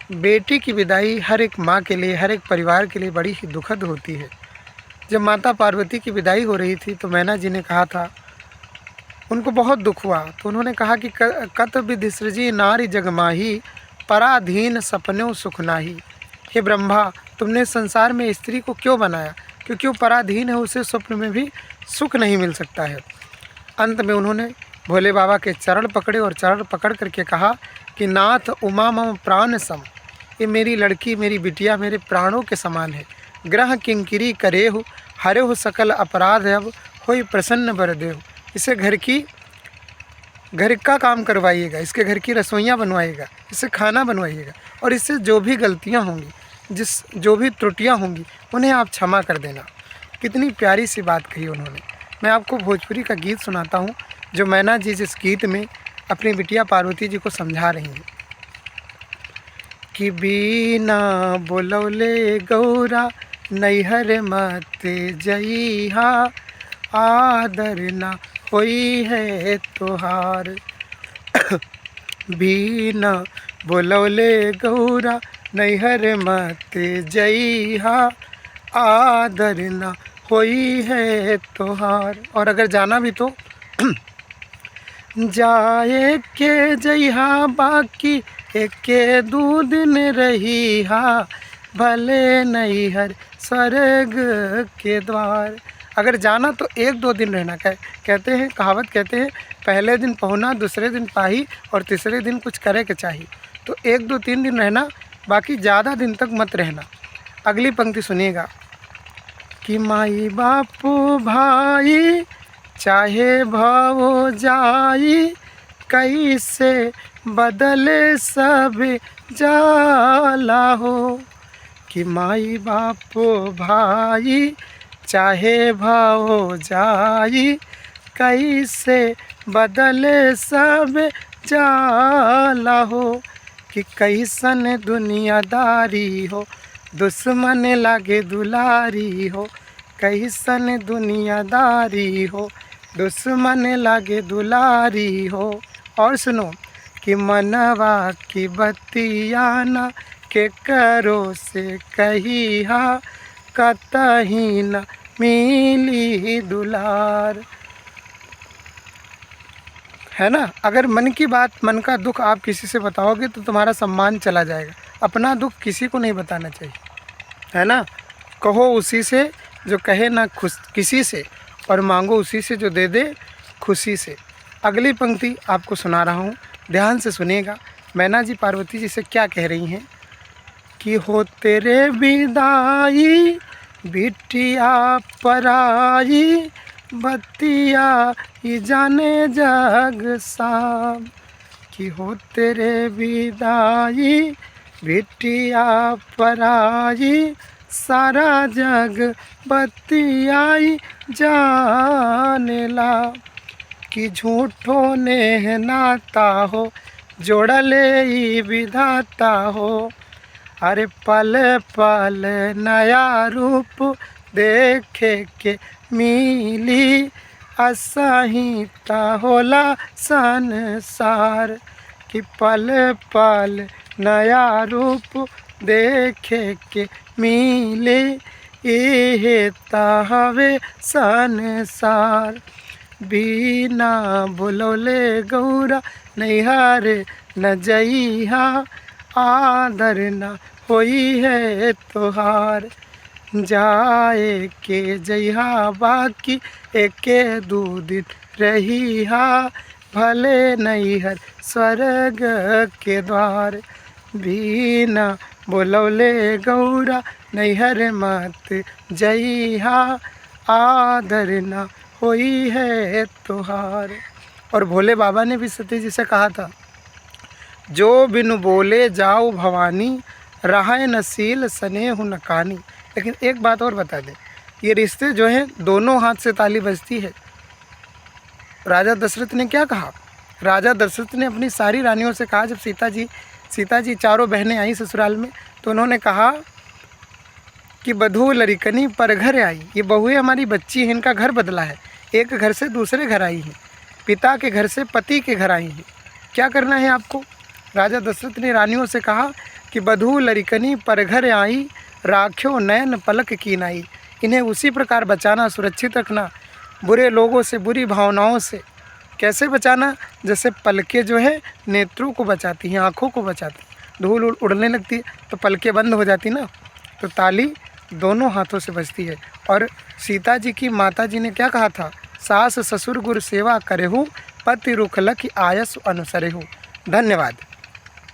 बेटी की विदाई हर एक माँ के लिए, हर एक परिवार के लिए बड़ी ही दुखद होती है। जब माता पार्वती की विदाई हो रही थी तो मैना जी ने कहा था, उनको बहुत दुख हुआ, तो उन्होंने कहा कि कत विधिसृजी नारी जगमाही, पराधीन सपनों सुख नाही। हे ब्रह्मा, तुमने संसार में स्त्री को क्यों बनाया? क्योंकि वो पराधीन है, उसे स्वप्न में भी सुख नहीं मिल सकता है। अंत में उन्होंने भोले बाबा के चरण पकड़े और चरण पकड़ करके कहा कि नाथ उमा मम प्राण सम, ये मेरी लड़की, मेरी बिटिया मेरे प्राणों के समान है। ग्रह किंकिरी करे हो, हरे हो सकल अपराध, अब होई प्रसन्न बरदेव। इसे घर का काम करवाइएगा, इसके घर की रसोइयाँ बनवाइएगा, इससे खाना बनवाइएगा, और इससे जो भी गलतियाँ होंगी, जो भी त्रुटियाँ होंगी, उन्हें आप क्षमा कर देना। कितनी प्यारी सी बात कही उन्होंने। मैं आपको भोजपुरी का गीत सुनाता हूँ, जो मैना जी जिस गीत में अपनी बिटिया पार्वती जी को समझा रही हैं कि बिना बोलौले गौरा नैहर मत जइहा, आदर ना होई है तोहार। बिना बोलौले गौरा नैहर मत जइहा, आदर ना होई है तोहार। और अगर जाना भी तो जाए के जइहा, बाकी एके दू दिन रहिहा, भले नैहर स्वर्ग के द्वार। अगर जाना तो 1-2 दिन रहना। कहते हैं, कहावत कहते हैं, पहले दिन पहुना, दूसरे दिन पाही, और तीसरे दिन कुछ करे के चाहिए। तो 1-2-3 दिन रहना, बाकी ज़्यादा दिन तक मत रहना। अगली पंक्ति सुनिएगा कि माई बापू भाई चाहे भावो जाई, कैसे बदले सब जाला हो। कि माई बापू भाई चाहे भावो जाई, कैसे बदले सब जाला हो। कि कैसन दुनियादारी हो, दुश्मन लागे दुलारी हो। कैसन दुनियादारी हो, दुश्मन लागे दुलारी हो। और सुनो कि मनवा की बतियाना के करो से कहिहा, कतही न मिली दुलार। है ना। अगर मन की बात, मन का दुख आप किसी से बताओगे तो तुम्हारा सम्मान चला जाएगा। अपना दुख किसी को नहीं बताना चाहिए, है ना। कहो उसी से जो कहे ना किसी से, और मांगो उसी से जो दे दे खुशी से। अगली पंक्ति आपको सुना रहा हूँ, ध्यान से सुनिएगा। मैना जी पार्वती जी से क्या कह रही हैं कि हो तेरे विदाई बिटिया पराई, बतिया ये जाने जग साम। कि हो तेरे विदाई बिटिया पराई, सारा जग बतियाई जानेला। कि झूठो ने नाता हो, जोड़ले ही विधाता हो। अरे पल पल नया रूप देखे के मिली, असहिता होला संसार। कि पल पल नया रूप देखे के मिले, ये हवे संसार। बिना बोलौले गौरा नैहर न जइहा, आदर न होई है तोहार। जाए के जइहा, बाकी एके दू दिन रहिहा, भले नैहर स्वर्ग के द्वार। बिना बोलौले गौरा नैहर मत जइहा, आदर न होई है तोहार। और भोले बाबा ने भी सती जी से कहा था, जो बिनु बोले जाओ भवानी, रहाए नसील स्नेह न कानी। लेकिन एक बात और बता दें, ये रिश्ते जो हैं दोनों हाथ से ताली बजती है। राजा दशरथ ने क्या कहा? राजा दशरथ ने अपनी सारी रानियों से कहा, जब सीता जी चारों बहनें आई ससुराल में, तो उन्होंने कहा कि बधू लरिकनी पर घर आई। ये बहुएं हमारी बच्ची हैं, इनका घर बदला है, एक घर से दूसरे घर आई हैं, पिता के घर से पति के घर आई हैं, क्या करना है आपको? राजा दशरथ ने रानियों से कहा कि बधू लरिकनी पर घर आई, राख्यो नयन पलक की नाई। इन्हें उसी प्रकार बचाना, सुरक्षित रखना बुरे लोगों से, बुरी भावनाओं से। कैसे बचाना? जैसे पलकें जो है नेत्रों को बचाती हैं, आँखों को बचाती हैं। धूल उड़ने लगती है तो पलकें बंद हो जाती ना, तो ताली दोनों हाथों से बजती है। और सीता जी की माता जी ने क्या कहा था? सास ससुर गुरु सेवा करेहु, पति रुख लखि आयस अनुसरेहु। धन्यवाद।